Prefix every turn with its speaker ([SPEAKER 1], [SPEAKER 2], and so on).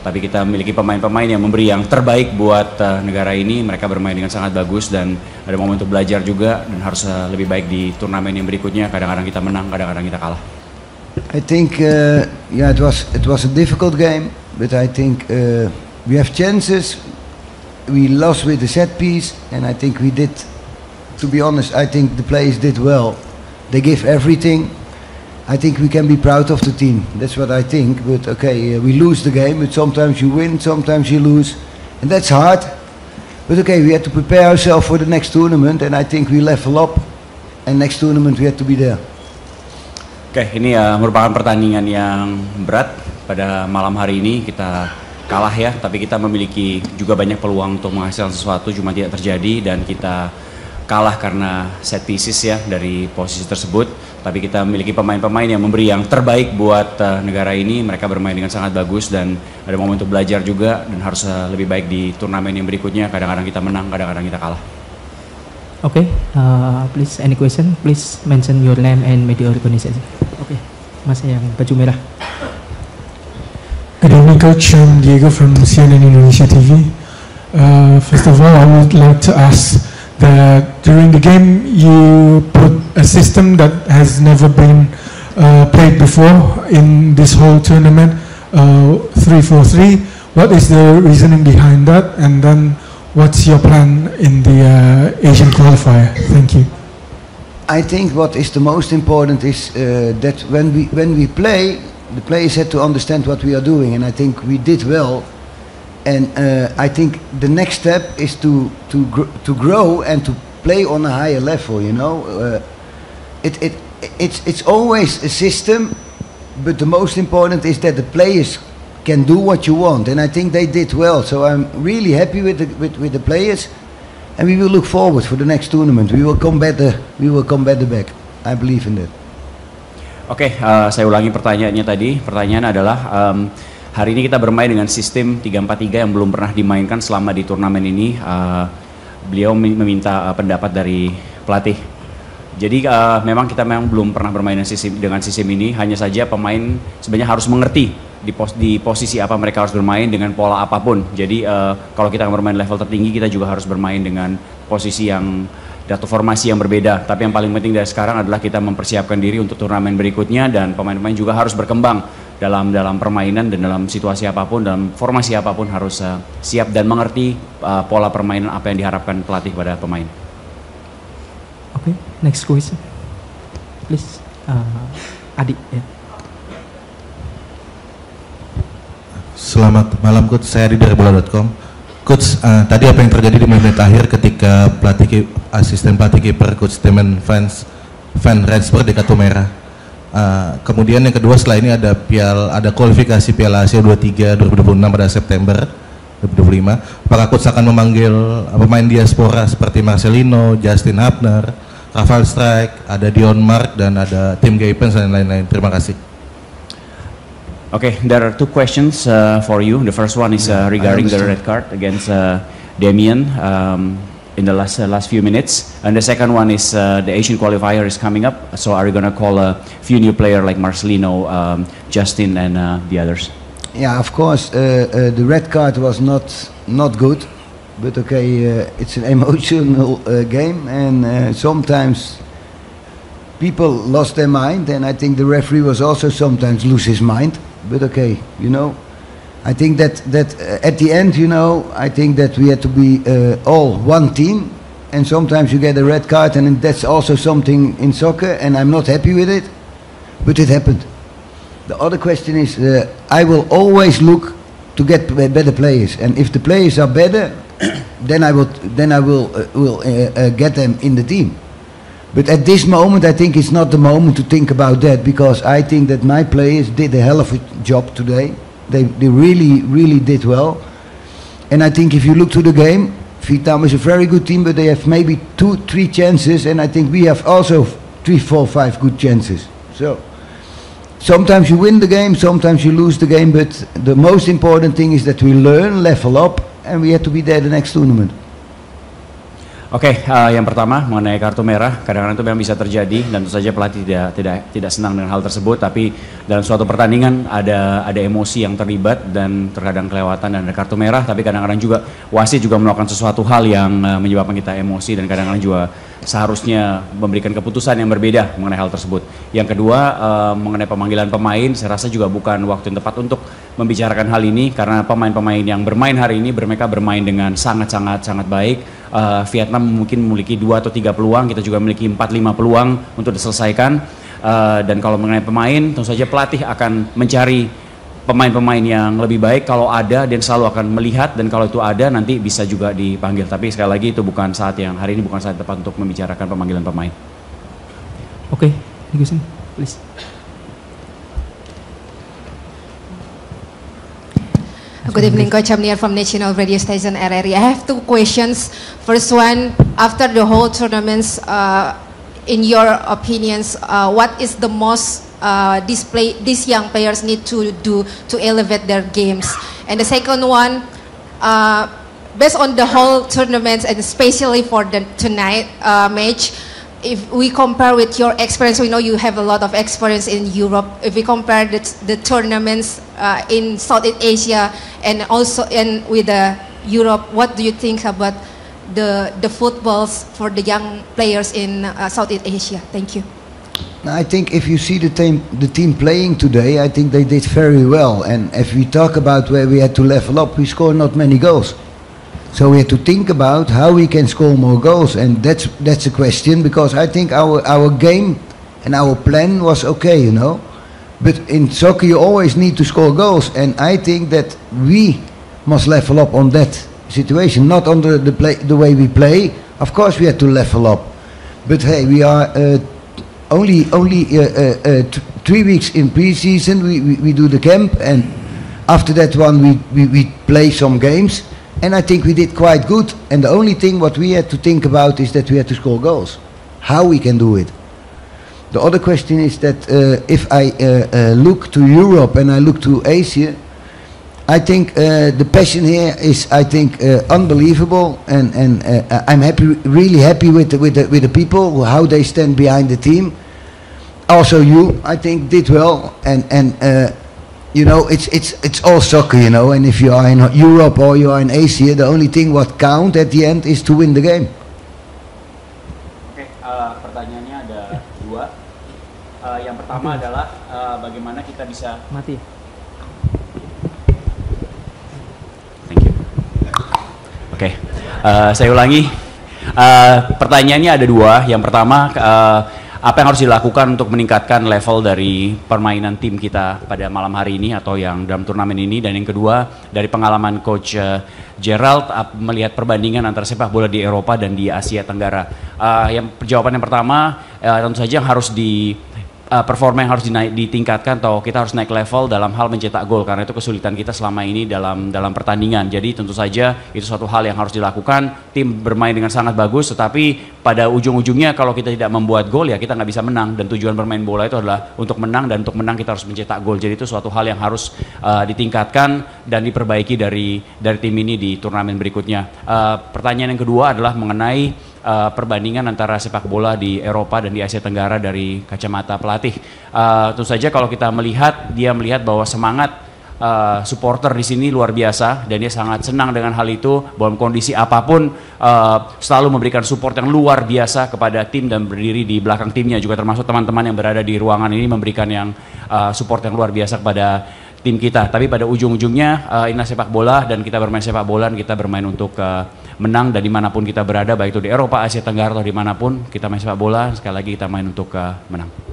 [SPEAKER 1] Tapi kita memiliki pemain-pemain yang memberi yang terbaik buat negara ini. Mereka bermain dengan sangat bagus dan ada momen untuk belajar juga dan harus lebih baik di turnamen yang berikutnya. Kadang-kadang kita menang, kadang-kadang kita kalah.
[SPEAKER 2] I think yeah, it was a difficult game, but I think we have chances. We lost with the set piece, and I think we did. To be honest, I think the players did well. They gave everything. I think we can be proud of the team. That's what I think. But okay, we lose the game. But sometimes you win, sometimes you lose, and that's hard. But okay, we had to prepare ourselves for the next tournament, and I think we level up. And next tournament we had to be there.
[SPEAKER 1] Oke, ini merupakan pertandingan yang berat pada malam hari ini. Kita kalah ya, tapi kita memiliki juga banyak peluang untuk menghasilkan sesuatu, cuma tidak terjadi dan kita kalah karena set pieces ya dari posisi tersebut. Tapi kita memiliki pemain-pemain yang memberi yang terbaik buat negara ini. Mereka bermain dengan sangat bagus dan ada momen untuk belajar juga dan harus lebih baik di turnamen yang berikutnya. Kadang-kadang kita menang, kadang-kadang kita kalah.
[SPEAKER 3] Okay, please any question, please mention your name and media organization. Okay, Mas yang baju merah.
[SPEAKER 4] Good evening, Coach. I'm Diego from CNN Indonesia TV. First of all, I would like to ask that during the game you put a system that has never been played before in this whole tournament, 3-4-3. What is the reasoning behind that? And then what's your plan in the Asian qualifier? Thank you.
[SPEAKER 2] I think what is the most important is that when we play, the players had to understand what we are doing, and I think we did well. And I think the next step is to grow and to play on a higher level. You know, it's always a system, but the most important is that the players can do what you want, and I think they did well. So I'm really happy with the players, and we will look forward for the next tournament. We will come better. We will come better back. I believe in that.
[SPEAKER 1] Oke, saya ulangi pertanyaannya tadi. Pertanyaan adalah hari ini kita bermain dengan sistem 3-4-3 yang belum pernah dimainkan selama di turnamen ini. Beliau meminta pendapat dari pelatih. Jadi memang kita belum pernah bermain dengan sistem ini. Hanya saja pemain sebenarnya harus mengerti di posisi apa mereka harus bermain dengan pola apapun. Jadi kalau kita bermain level tertinggi, kita juga harus bermain dengan posisi yang atau formasi yang berbeda. Tapi yang paling penting dari sekarang adalah kita mempersiapkan diri untuk turnamen berikutnya, dan pemain-pemain juga harus berkembang dalam permainan dan dalam situasi apapun, dalam formasi apapun harus siap dan mengerti pola permainan apa yang diharapkan pelatih pada pemain.
[SPEAKER 3] Okay, next question, please. Adi. Yeah.
[SPEAKER 5] Selamat malam, Coach. Saya Adi dari bola.com. Coach, tadi apa yang terjadi di menit akhir ketika asisten pelatih kiper Coach Timon Van Rensburg di kartu merah? Kemudian yang kedua, setelah ini ada kualifikasi Piala Asia 23 2026 pada September 2025. Apakah Coach akan memanggil pemain diaspora seperti Marcelino, Justin Hapner, Rafael Strijk, ada Dion Mark dan ada Tim Gapens dan lain-lain? Terima kasih.
[SPEAKER 1] Okay, there are two questions for you. The first one is regarding the red card against Damian in the last few minutes, and the second one is the Asian qualifier is coming up. So are you gonna call a few new player like Marcelino, Justin, and the others?
[SPEAKER 2] Yeah, of course. The red card was not good, but okay, it's an emotional game, and sometimes people lost their mind, and I think the referee was also sometimes lose his mind. But okay, you know, I think that at the end, you know, I think that we had to be all one team, and sometimes you get a red card, and that's also something in soccer, and I'm not happy with it, but it happened. The other question is, I will always look to get better players, and if the players are better, then I will get them in the team. But at this moment, I think it's not the moment to think about that, because I think that my players did a hell of a job today. They really, really did well. And I think if you look to the game, Vietnam is a very good team, but they have maybe 2-3 chances, and I think we have also 3, 4, 5 good chances. So sometimes you win the game, sometimes you lose the game, but the most important thing is that we learn, level up, and we have to be there the next tournament.
[SPEAKER 1] Oke, yang pertama mengenai kartu merah, kadang-kadang itu memang bisa terjadi dan tentu saja pelatih tidak senang dengan hal tersebut. Tapi dalam suatu pertandingan ada emosi yang terlibat dan terkadang kelewatan dan ada kartu merah. Tapi kadang-kadang juga wasit juga melakukan sesuatu hal yang menyebabkan kita emosi dan kadang-kadang juga seharusnya memberikan keputusan yang berbeda mengenai hal tersebut. Yang kedua mengenai pemanggilan pemain, saya rasa juga bukan waktu yang tepat untuk membicarakan hal ini karena pemain-pemain yang bermain hari ini mereka bermain dengan sangat baik. Vietnam mungkin memiliki 2 atau 3 peluang, kita juga memiliki 4-5 peluang untuk diselesaikan. Dan kalau mengenai pemain, tentu saja pelatih akan mencari pemain-pemain yang lebih baik kalau ada dan selalu akan melihat dan kalau itu ada nanti bisa juga dipanggil. Tapi sekali lagi itu bukan saat yang hari ini bukan saat tepat untuk membicarakan pemanggilan pemain.
[SPEAKER 3] Oke, please.
[SPEAKER 6] Good evening, Coach. I'm Nia from National Radio Station RRI. I have 2 questions. First one, after the whole tournaments, in your opinions, what is the most display these young players need to do to elevate their games? And the second one, based on the whole tournaments and especially for the tonight match, if we compare with your experience, we know you have a lot of experience in Europe. If we compare the tournaments in Southeast Asia and also with Europe, what do you think about the footballs for the young players in Southeast Asia? Thank you.
[SPEAKER 2] I think if you see the team playing today, I think they did very well. And if we talk about where we had to level up, we scored not many goals. So we had to think about how we can score more goals, and that's a question, because I think our game and our plan was okay, you know. But in soccer you always need to score goals, and I think that we must level up on that situation, not on the way we play. Of course we had to level up, but hey, we are only 3 weeks in pre-season. We do the camp, and after that one we play some games. And I think we did quite good. And the only thing what we had to think about is that we had to score goals. How we can do it. The other question is that if I look to Europe and I look to Asia, I think the passion here is, I think, unbelievable. And I'm really happy with the people, how they stand behind the team. Also you, I think, did well. And you know, it's all soccer, you know, and if you are in Europe or you are in Asia, the only thing what count at the end is to win the game.
[SPEAKER 1] Oke, pertanyaannya ada 2. Yang pertama adalah bagaimana kita bisa
[SPEAKER 3] mati.
[SPEAKER 1] Thank you. Oke, saya ulangi. Pertanyaannya ada 2. Yang pertama, apa yang harus dilakukan untuk meningkatkan level dari permainan tim kita pada malam hari ini atau yang dalam turnamen ini, dan yang kedua dari pengalaman Coach Gerald melihat perbandingan antara sepak bola di Eropa dan di Asia Tenggara. Jawaban yang pertama, tentu saja harus performa yang harus ditingkatkan atau kita harus naik level dalam hal mencetak gol, karena itu kesulitan kita selama ini dalam pertandingan. Jadi tentu saja itu suatu hal yang harus dilakukan. Tim bermain dengan sangat bagus, tetapi pada ujung-ujungnya kalau kita tidak membuat gol ya kita nggak bisa menang, dan tujuan bermain bola itu adalah untuk menang, dan untuk menang kita harus mencetak gol. Jadi itu suatu hal yang harus ditingkatkan dan diperbaiki dari tim ini di turnamen berikutnya. Pertanyaan yang kedua adalah mengenai perbandingan antara sepak bola di Eropa dan di Asia Tenggara dari kacamata pelatih. Tentu saja kalau kita melihat bahwa semangat supporter di sini luar biasa, dan dia sangat senang dengan hal itu. Dalam kondisi apapun selalu memberikan support yang luar biasa kepada tim dan berdiri di belakang timnya, juga termasuk teman-teman yang berada di ruangan ini memberikan yang support yang luar biasa kepada tim kita. Tapi pada ujung-ujungnya inilah sepak bola, dan kita bermain sepak bola, dan kita bermain untuk menang, dan dimanapun kita berada, baik itu di Eropa, Asia Tenggara atau dimanapun kita main sepak bola, sekali lagi kita main untuk menang.